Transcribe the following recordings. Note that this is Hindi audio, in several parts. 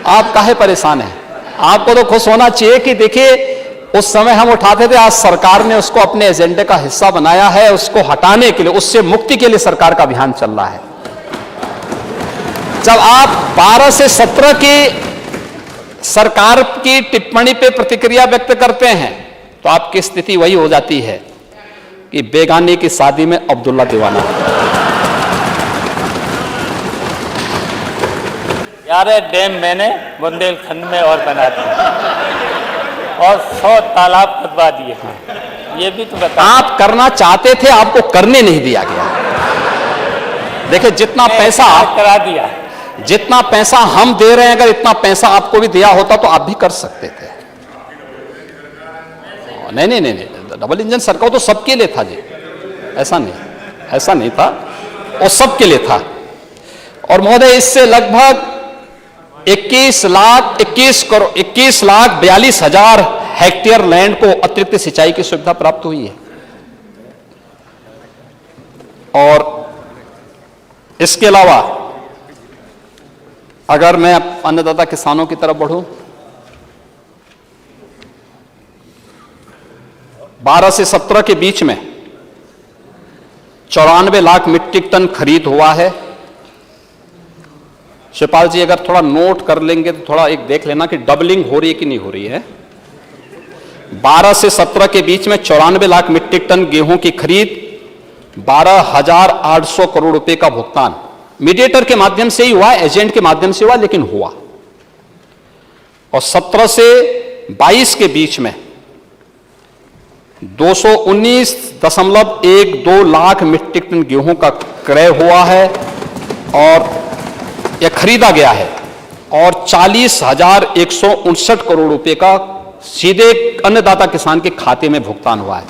आप काहे परेशान हैं? आपको तो खुश होना चाहिए कि देखिए उस समय हम उठाते थे, आज सरकार ने उसको अपने एजेंडे का हिस्सा बनाया है। उसको हटाने के लिए, उससे मुक्ति के लिए सरकार का अभियान चल रहा है। जब आप 12 से 17 की सरकार की टिप्पणी पे प्रतिक्रिया व्यक्त करते हैं तो आपकी स्थिति वही हो जाती है कि बेगानी की शादी में अब्दुल्ला दीवाना। 11 डैम मैंने बुंदेलखंड में और बना दिए और 100 तालाब खुदवा दिए हैं। ये भी तो बता। आप करना चाहते थे, आपको करने नहीं दिया गया। देखिए जितना पैसा करा दिया, जितना पैसा हम दे रहे हैं, अगर इतना पैसा आपको भी दिया होता तो आप भी कर सकते थे। नहीं नहीं नहीं नहीं, डबल इंजन सरकार तो सबके लिए था जी, ऐसा नहीं था, वो सबके लिए था। और महोदय इससे लगभग 21 लाख 42 हजार हेक्टेयर लैंड को अतिरिक्त सिंचाई की सुविधा प्राप्त हुई है। और इसके अलावा अगर मैं अन्नदाता किसानों की तरफ बढ़ूं, 12 से 17 के बीच में 94 लाख मीट्रिक टन खरीद हुआ है। शिवपाल जी अगर थोड़ा नोट कर लेंगे तो थोड़ा एक देख लेना कि डबलिंग हो रही है कि नहीं हो रही है। 12 से 17 के बीच में 94 लाख मीट्रिक टन गेहूं की खरीद, 12,800 करोड़ रुपए का भुगतान मीडिएटर के माध्यम से ही हुआ, एजेंट के माध्यम से हुआ, लेकिन हुआ। और 17 से 22 के बीच में 219.12 लाख मीट्रिक टन गेहूं का क्रय हुआ है और यह खरीदा गया है। और 40,159 करोड़ रुपए का सीधे अन्नदाता किसान के खाते में भुगतान हुआ है।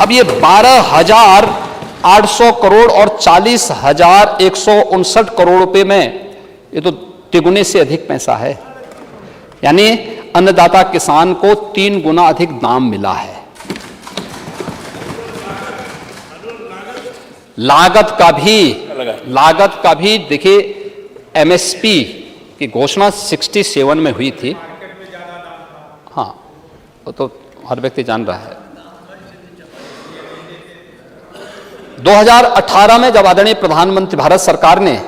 अब ये 12,800 करोड़ और 40,159 करोड़ रुपए में ये तो तिगुने से अधिक पैसा है। यानी अन्नदाता किसान को 3 गुना अधिक दाम मिला है। लागत का भी देखिए, एमएसपी की घोषणा 67 में हुई थी। हाँ, वो तो हर व्यक्ति जान रहा है। 2018 में जब आदरणीय प्रधानमंत्री भारत सरकार ने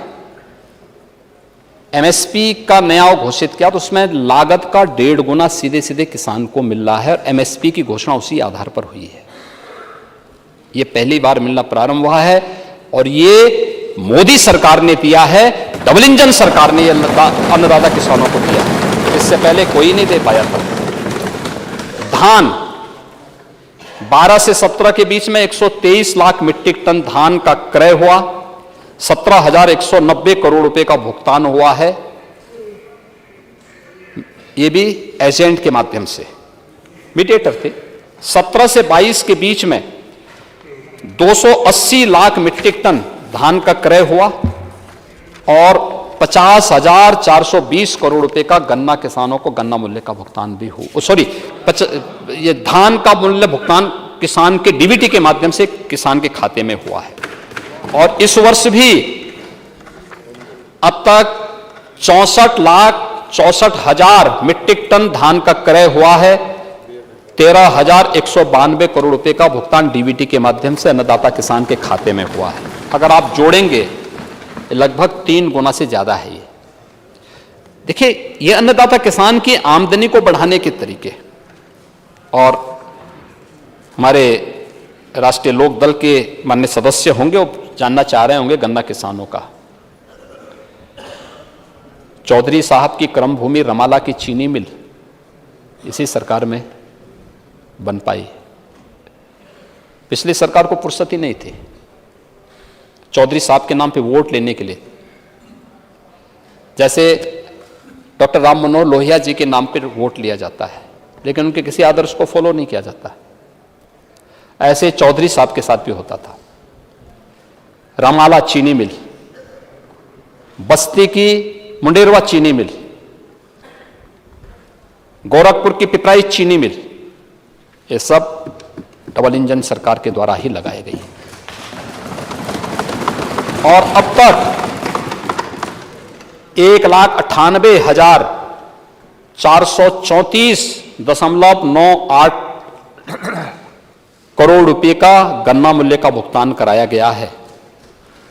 एमएसपी का नया घोषित किया तो उसमें लागत का 1.5 गुना सीधे सीधे किसान को मिल रहा है और एमएसपी की घोषणा उसी आधार पर हुई है। ये पहली बार मिलना प्रारंभ हुआ है और ये मोदी सरकार ने दिया है, डबल इंजन सरकार ने अन्नदाता किसानों को दिया। इससे पहले कोई नहीं दे पाया था। धान 12 से 17 के बीच में 123 लाख मीट्रिक टन धान का क्रय हुआ, 17,190 करोड़ रुपए का भुगतान हुआ है। ये भी एजेंट के माध्यम से, मीडिएटर थे। 17 से 22 के बीच में 280 लाख मीट्रिक टन धान का क्रय हुआ और 50,420 करोड़ रुपए का गन्ना किसानों को गन्ना मूल्य का भुगतान भी हुआ। ये धान का मूल्य भुगतान किसान के डीबीटी के माध्यम से किसान के खाते में हुआ है। और इस वर्ष भी अब तक 64,64,000 मीट्रिक टन धान का क्रय हुआ है। 13,192 करोड़ रुपए का भुगतान डीबीटी के माध्यम से अन्नदाता किसान के खाते में हुआ है। अगर आप जोड़ेंगे लगभग 3 गुना से ज्यादा है ये। देखिए, ये अन्नदाता किसान की आमदनी को बढ़ाने के तरीके। और हमारे राष्ट्रीय लोक दल के माननीय सदस्य होंगे, वो जानना चाह रहे होंगे गन्ना किसानों का। चौधरी साहब की क्रम भूमि रमाला की चीनी मिल इसी सरकार में बन पाई। पिछली सरकार को फुर्सत ही नहीं थी चौधरी साहब के नाम पे वोट लेने के लिए। जैसे डॉक्टर राम मनोहर लोहिया जी के नाम पे वोट लिया जाता है लेकिन उनके किसी आदर्श को फॉलो नहीं किया जाता। ऐसे चौधरी साहब के साथ भी होता था। रमाला चीनी मिल, बस्ती की मुंडेरवा चीनी मिल, गोरखपुर की पिपराई चीनी मिल, ये सब डबल इंजन सरकार के द्वारा ही लगाई गई। और अब तक 1,98,000 434.98 करोड़ रुपए का गन्ना मूल्य का भुगतान कराया गया है।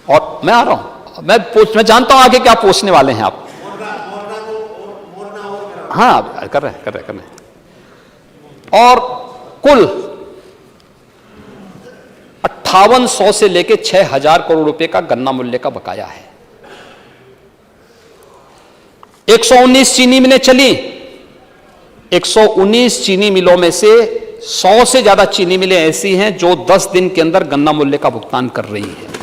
और मैं आ रहा हूं, मैं जानता हूं आगे क्या पूछने वाले हैं आप। हाँ, कर रहे हैं। और कुल 5800 से लेके 6000 करोड़ रुपए का गन्ना मूल्य का बकाया है। 119 चीनी मिलें चली। 119 चीनी मिलों में से 100 से ज्यादा चीनी मिलें ऐसी हैं जो 10 दिन के अंदर गन्ना मूल्य का भुगतान कर रही है।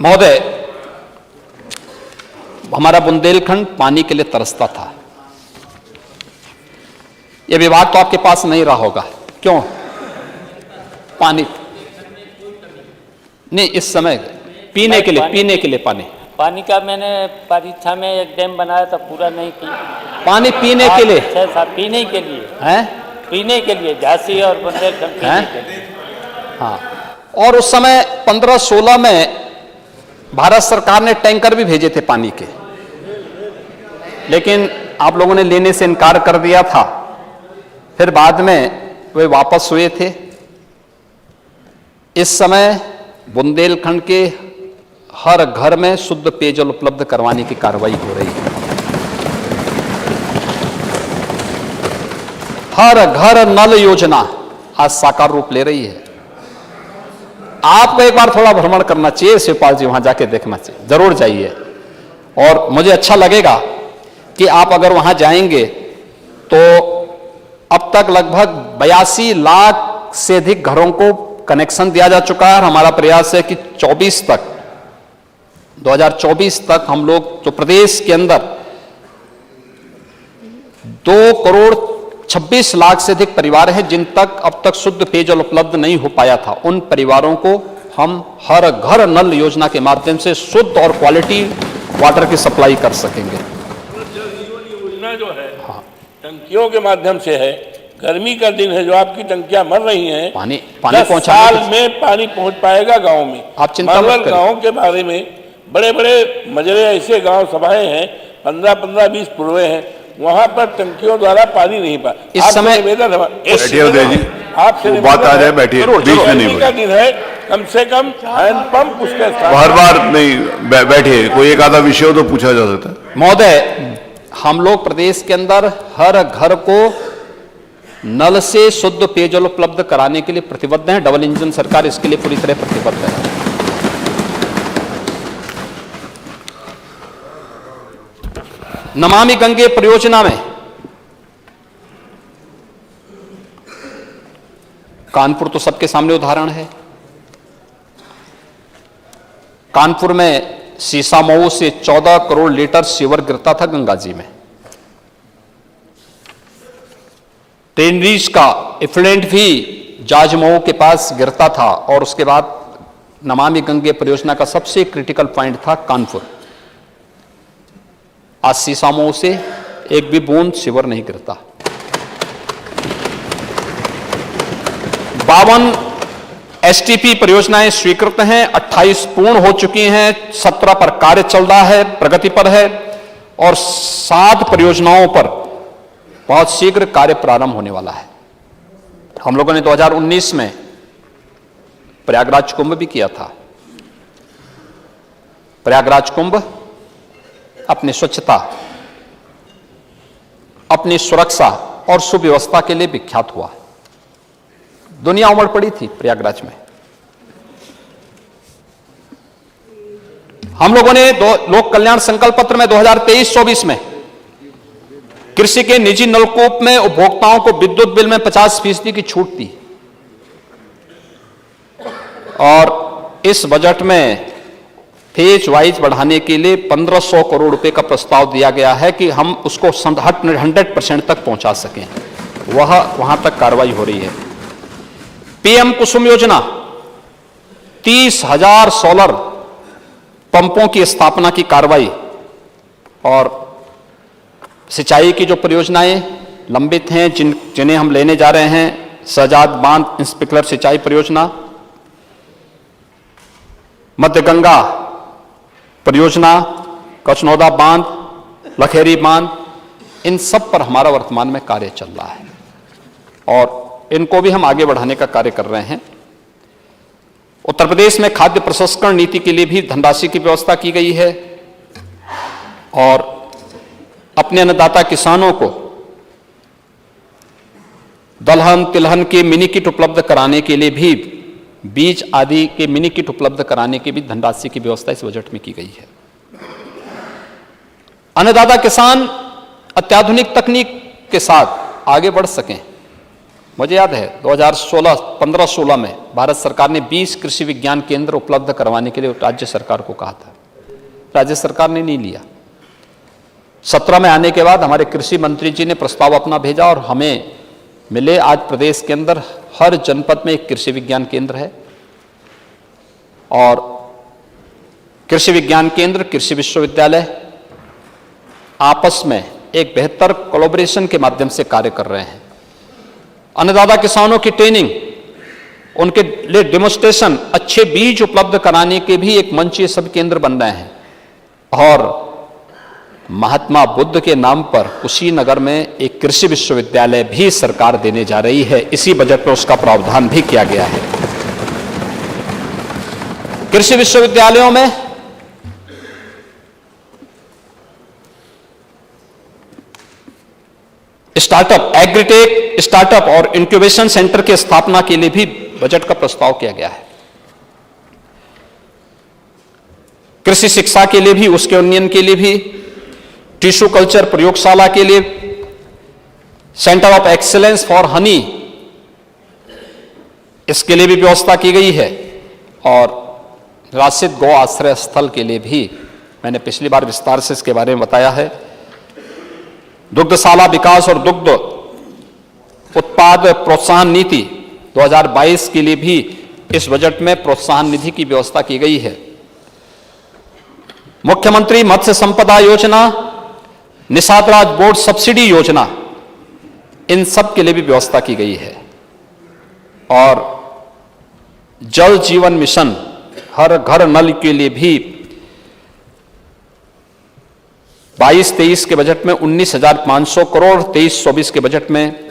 महोदय, हमारा बुंदेलखंड पानी के लिए तरसता था। यह विभाग तो आपके पास नहीं रहा होगा, क्यों? पानी नहीं, इस समय पीने के लिए पानी का मैंने परीक्षा में एक डैम बनाया था, पूरा नहीं किया। पानी पीने के लिए? पीने के लिए हैं? पीने के लिए झांसी और बुंदेलखंड पीने के लिए। हाँ, और उस समय 15-16 में भारत सरकार ने टैंकर भी भेजे थे पानी के, लेकिन आप लोगों ने लेने से इनकार कर दिया था। फिर बाद में वे वापस हुए थे। इस समय बुंदेलखंड के हर घर में शुद्ध पेयजल उपलब्ध करवाने की कार्रवाई हो रही है। हर घर नल योजना आज साकार रूप ले रही है। आपको एक बार थोड़ा भ्रमण करना चाहिए शिवपाल जी, वहां जाके देखना चाहिए, जरूर जाइए। और मुझे अच्छा लगेगा कि आप अगर वहां जाएंगे तो अब तक लगभग 82 लाख से अधिक घरों को कनेक्शन दिया जा चुका है। हमारा प्रयास है कि 2024 तक हम लोग जो प्रदेश के अंदर 2.26 करोड़ से अधिक परिवार हैं जिन तक अब तक शुद्ध पेयजल उपलब्ध नहीं हो पाया था, उन परिवारों को हम हर घर नल योजना के माध्यम से शुद्ध और क्वालिटी वाटर की सप्लाई कर सकेंगे। योजना जो है, हाँ, टंकियों के माध्यम से है। गर्मी का दिन है, जो आपकी टंकियां मर रही हैं, पानी पहुंचाने साल में पानी पहुंच पाएगा गांव में। आप चिंता मत करिए। गांव के बारे में बड़े बड़े मजरे ऐसे गांव सभाएं हैं, 15-20 पुरवे हैं, वहां पर टंकियों द्वारा पानी नहीं पा। इस समय आपसे बात आ जाए, बैठिए, बीच में नहीं का दिन है, कम से कम हैंडपंप उसके साथ। हर बार नहीं, बैठिए, कोई एक आधा विषय हो तो पूछा जा सकता है। महोदय, हम लोग प्रदेश के अंदर हर घर को नल से शुद्ध पेयजल उपलब्ध कराने के लिए प्रतिबद्ध हैं। डबल इंजन सरकार इसके लिए पूरी तरह प्रतिबद्ध है। नमामि गंगे परियोजना में कानपुर तो सबके सामने उदाहरण है। कानपुर में सीसामऊ से 14 करोड़ लीटर सीवर गिरता था गंगा जी में। टेनरीज का इफ्लुएंट भी जाजमऊ के पास गिरता था, और उसके बाद नमामि गंगे परियोजना का सबसे क्रिटिकल पॉइंट था कानपुर। आज सीसामऊ से एक भी बूंद सीवर नहीं गिरता। 52 एसटीपी परियोजनाएं स्वीकृत हैं, 28 पूर्ण हो चुकी हैं, 17 पर कार्य चल रहा है, प्रगति पर है, और 7 परियोजनाओं पर बहुत शीघ्र कार्य प्रारंभ होने वाला है। हम लोगों ने 2019 में प्रयागराज कुंभ भी किया था। प्रयागराज कुंभ अपनी स्वच्छता, अपनी सुरक्षा और सुव्यवस्था के लिए विख्यात हुआ। दुनिया उमड़ पड़ी थी प्रयागराज में। हम लोगों ने लोक कल्याण संकल्प पत्र में 2023-24 में कृषि के निजी नलकूप में उपभोक्ताओं को विद्युत बिल में 50% की छूट दी, और इस बजट में फेज वाइज बढ़ाने के लिए 1500 करोड़ रुपए का प्रस्ताव दिया गया है कि हम उसको 100% तक पहुंचा सकें। वहां तक कार्रवाई हो रही है। पीएम कुसुम योजना, 30,000 सोलर पंपों की स्थापना की कार्रवाई, और सिंचाई की जो परियोजनाएं लंबित हैं जिन्हें हम लेने जा रहे हैं, शहजाद बांध स्प्रिंकलर सिंचाई परियोजना, मध्य गंगा परियोजना, कचनौदा बांध, लखेरी बांध, इन सब पर हमारा वर्तमान में कार्य चल रहा है और इनको भी हम आगे बढ़ाने का कार्य कर रहे हैं। उत्तर प्रदेश में खाद्य प्रसंस्करण नीति के लिए भी धनराशि की व्यवस्था की गई है और अपने अन्नदाता किसानों को दलहन तिलहन के मिनी किट उपलब्ध कराने के लिए भी, बीज आदि के मिनी किट उपलब्ध कराने की भी धनराशि की व्यवस्था इस बजट में की गई है। अन्नदाता किसान अत्याधुनिक तकनीक के साथ आगे बढ़ सकें। मुझे याद है 2015-16 में भारत सरकार ने 20 कृषि विज्ञान केंद्र उपलब्ध करवाने के लिए राज्य सरकार को कहा था। राज्य सरकार ने नहीं लिया। 17 में आने के बाद हमारे कृषि मंत्री जी ने प्रस्ताव अपना भेजा और हमें मिले। आज प्रदेश के अंदर हर जनपद में एक कृषि विज्ञान केंद्र है और कृषि विज्ञान केंद्र, कृषि विश्वविद्यालय आपस में एक बेहतर कोलैबोरेशन के माध्यम से कार्य कर रहे हैं। अन्नदाता किसानों की ट्रेनिंग, उनके लिए डेमोन्स्ट्रेशन, अच्छे बीज उपलब्ध कराने के भी एक मंच ये सब केंद्र बन रहे हैं और महात्मा बुद्ध के नाम पर कुशीनगर में एक कृषि विश्वविद्यालय भी सरकार देने जा रही है। इसी बजट में उसका प्रावधान भी किया गया है। कृषि विश्वविद्यालयों में स्टार्टअप, एग्रीटेक स्टार्टअप और इंक्यूबेशन सेंटर की स्थापना के लिए भी बजट का प्रस्ताव किया गया है। कृषि शिक्षा के लिए भी, उसके उन्नयन के लिए भी, टिश्यू कल्चर प्रयोगशाला के लिए, centre of excellence for Honey, इसके लिए भी व्यवस्था की गई है और राशिद गौ आश्रय स्थल के लिए भी मैंने पिछली बार विस्तार से इसके बारे में बताया है। दुग्धशाला विकास और दुग्ध उत्पाद प्रोत्साहन नीति 2022 के लिए भी इस बजट में प्रोत्साहन निधि की व्यवस्था की गई है। मुख्यमंत्री मत्स्य संपदा योजना, निषाद राज बोर्ड सब्सिडी योजना, इन सब के लिए भी व्यवस्था की गई है और जल जीवन मिशन, हर घर नल के लिए भी 22-23 के बजट में 19,500 करोड़, 23-24 के बजट में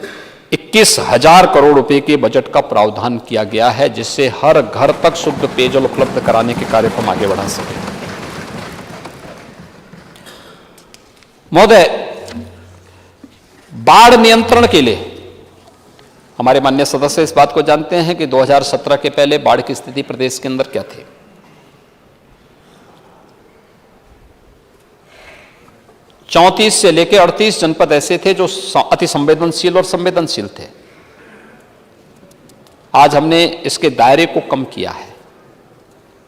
21,000 करोड़ रुपए के बजट का प्रावधान किया गया है, जिससे हर घर तक शुद्ध पेयजल उपलब्ध कराने के कार्य को हम आगे बढ़ा सकें। महोदय, बाढ़ नियंत्रण के लिए हमारे माननीय सदस्य इस बात को जानते हैं कि 2017 के पहले बाढ़ की स्थिति प्रदेश के अंदर क्या थी। 34 से लेकर 38 जनपद ऐसे थे जो अति संवेदनशील और संवेदनशील थे। आज हमने इसके दायरे को कम किया है,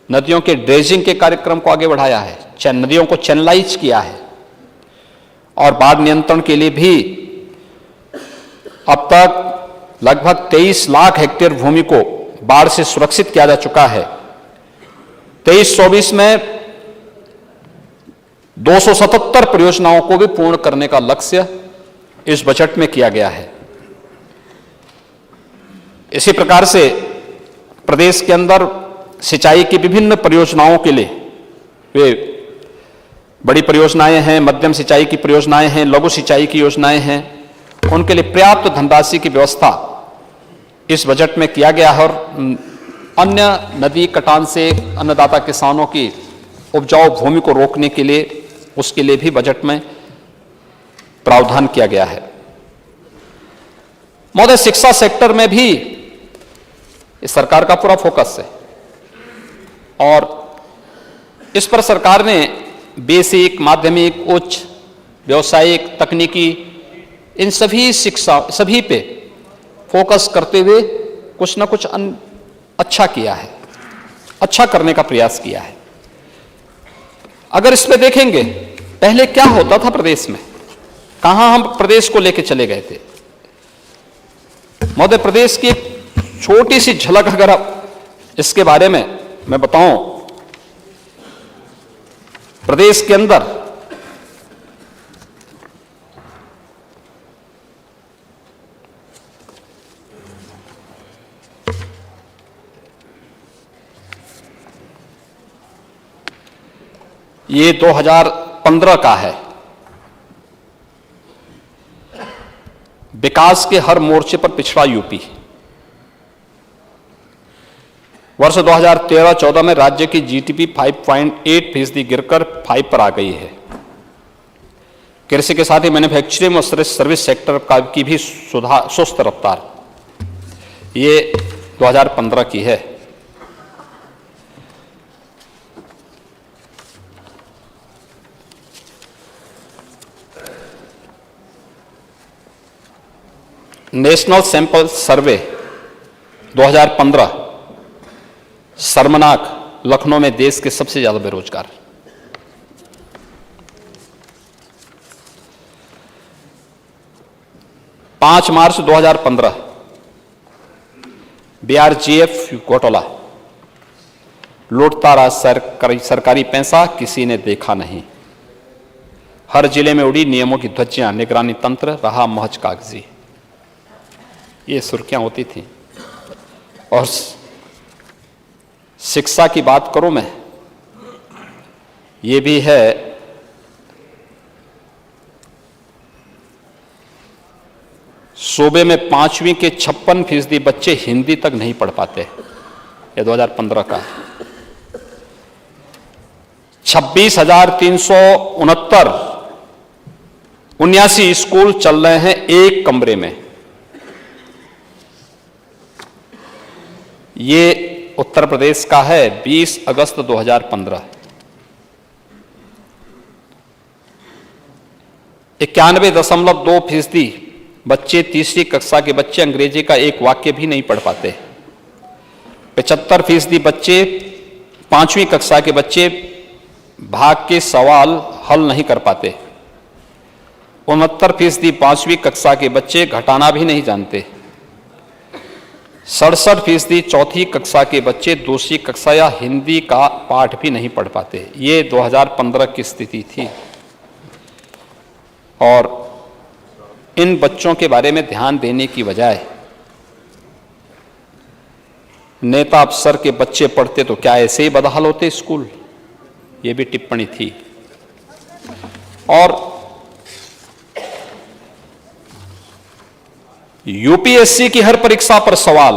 नदियों के ड्रेजिंग के कार्यक्रम को आगे बढ़ाया है, नदियों को चैनलाइज किया है और बाढ़ नियंत्रण के लिए भी अब तक लगभग 23 लाख हेक्टेयर भूमि को बाढ़ से सुरक्षित किया जा चुका है। 23-24 में 277 परियोजनाओं को भी पूर्ण करने का लक्ष्य इस बजट में किया गया है। इसी प्रकार से प्रदेश के अंदर सिंचाई की विभिन्न परियोजनाओं के लिए, वे बड़ी परियोजनाएं हैं, मध्यम सिंचाई की परियोजनाएं हैं, लघु सिंचाई की योजनाएं हैं, उनके लिए पर्याप्त धनराशि की व्यवस्था इस बजट में किया गया है और अन्य नदी कटान से अन्नदाता किसानों की उपजाऊ भूमि को रोकने के लिए, उसके लिए भी बजट में प्रावधान किया गया है। महोदय, शिक्षा सेक्टर में भी इस सरकार का पूरा फोकस है और इस पर सरकार ने बेसिक, माध्यमिक, उच्च, व्यावसायिक, तकनीकी, इन सभी शिक्षा, सभी पे फोकस करते हुए कुछ ना कुछ अच्छा किया है, अच्छा करने का प्रयास किया है। अगर इसमें देखेंगे पहले क्या होता था प्रदेश में, कहां हम प्रदेश को लेकर चले गए थे। महोदय, प्रदेश की एक छोटी सी झलक अगर आप इसके बारे में मैं बताऊं, प्रदेश के अंदर ये 2015 का है। विकास के हर मोर्चे पर पिछड़ा यूपी। वर्ष 2013-14 में राज्य की जीडीपी 5.8% गिरकर 5 पर आ गई है। कृषि के साथ ही मैन्युफैक्चरिंग और सर्विस सेक्टर का की भी सुस्त रफ्तार, ये 2015 की है। नेशनल सैंपल सर्वे 2015, शर्मनाक, लखनऊ में देश के सबसे ज्यादा बेरोजगार। पांच मार्च 2015, बीआरजीएफ घोटाला, लूटता रहा सरकारी पैसा, किसी ने देखा नहीं। हर जिले में उड़ी नियमों की ध्वजियां, निगरानी तंत्र रहा महज कागजी। ये सुर्खियां होती थी। और शिक्षा की बात करूं मैं, ये भी है। सूबे में 5वीं के 56% बच्चे हिंदी तक नहीं पढ़ पाते। ये 2015 का है। 26,369 स्कूल चल रहे हैं एक कमरे में। ये उत्तर प्रदेश का है, 20 अगस्त 2015। 91.2% बच्चे, तीसरी कक्षा के बच्चे अंग्रेजी का एक वाक्य भी नहीं पढ़ पाते। 75% बच्चे, 5वीं कक्षा के बच्चे भाग के सवाल हल नहीं कर पाते। 69% 5वीं कक्षा के बच्चे घटाना भी नहीं जानते। 67% चौथी कक्षा के बच्चे दूसरी कक्षा या हिंदी का पाठ भी नहीं पढ़ पाते। ये 2015 की स्थिति थी। और इन बच्चों के बारे में ध्यान देने की बजाय नेता अफसर के बच्चे पढ़ते तो क्या ऐसे ही बदहाल होते स्कूल, ये भी टिप्पणी थी। और यूपीएससी की हर परीक्षा पर सवाल।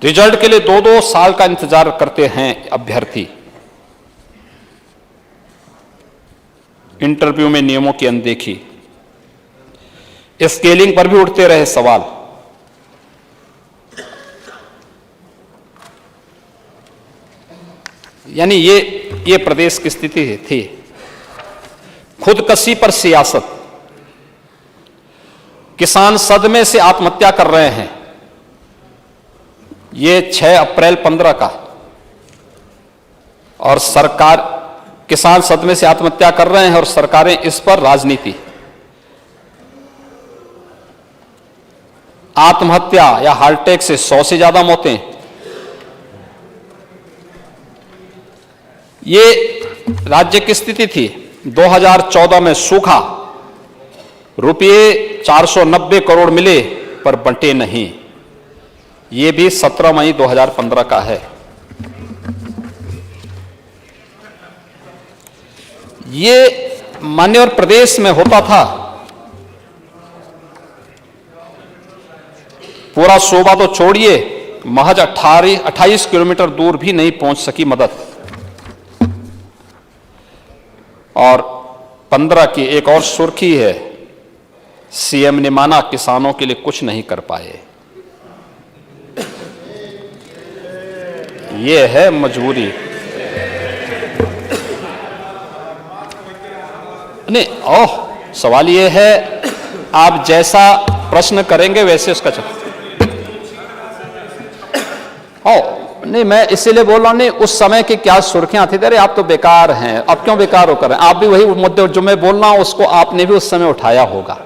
रिजल्ट के लिए 2-2 साल का इंतजार करते हैं अभ्यर्थी। इंटरव्यू में नियमों की अनदेखी, स्केलिंग पर भी उठते रहे सवाल। यानी ये प्रदेश की स्थिति थी। खुदकशी पर सियासत, किसान सदमे से आत्महत्या कर रहे हैं। ये 6 अप्रैल 15 का। और सरकार, किसान सदमे से आत्महत्या कर रहे हैं और सरकारें इस पर राजनीति। आत्महत्या या हार्ट अटैक से 100 से ज्यादा मौतें। ये राज्य की स्थिति थी। 2014 में सूखा, रुपये 490 करोड़ मिले पर बंटे नहीं। ये भी 17 मई 2015 का है। ये मान्यवर प्रदेश में होता था। पूरा सूबा तो छोड़िए, महज 28 किलोमीटर दूर भी नहीं पहुंच सकी मदद। और 15 की एक और सुर्खी है, सीएम ने माना किसानों के लिए कुछ नहीं कर पाए। ये है मजबूरी। नहीं, सवाल ये है, आप जैसा प्रश्न करेंगे वैसे उसका नहीं, मैं इसीलिए बोल रहा हूं। नहीं, उस समय की क्या सुर्खियां थी, अरे आप तो बेकार हैं, अब क्यों बेकार हो कर रहे हैं? आप भी वही मुद्दे जो मैं बोल रहा हूं उसको आपने भी उस समय उठाया होगा।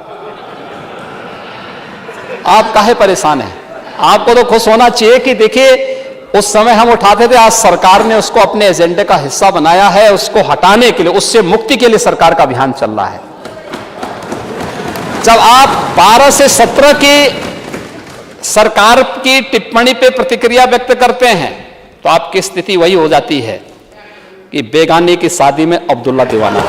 आप काहे परेशान हैं? आपको तो खुश होना चाहिए कि देखिए उस समय हम उठाते थे, आज सरकार ने उसको अपने एजेंडे का हिस्सा बनाया है। उसको हटाने के लिए, उससे मुक्ति के लिए सरकार का अभियान चल रहा है। जब आप 12 से 17 की सरकार की टिप्पणी पे प्रतिक्रिया व्यक्त करते हैं तो आपकी स्थिति वही हो जाती है कि बेगानी की शादी में अब्दुल्ला दीवाना।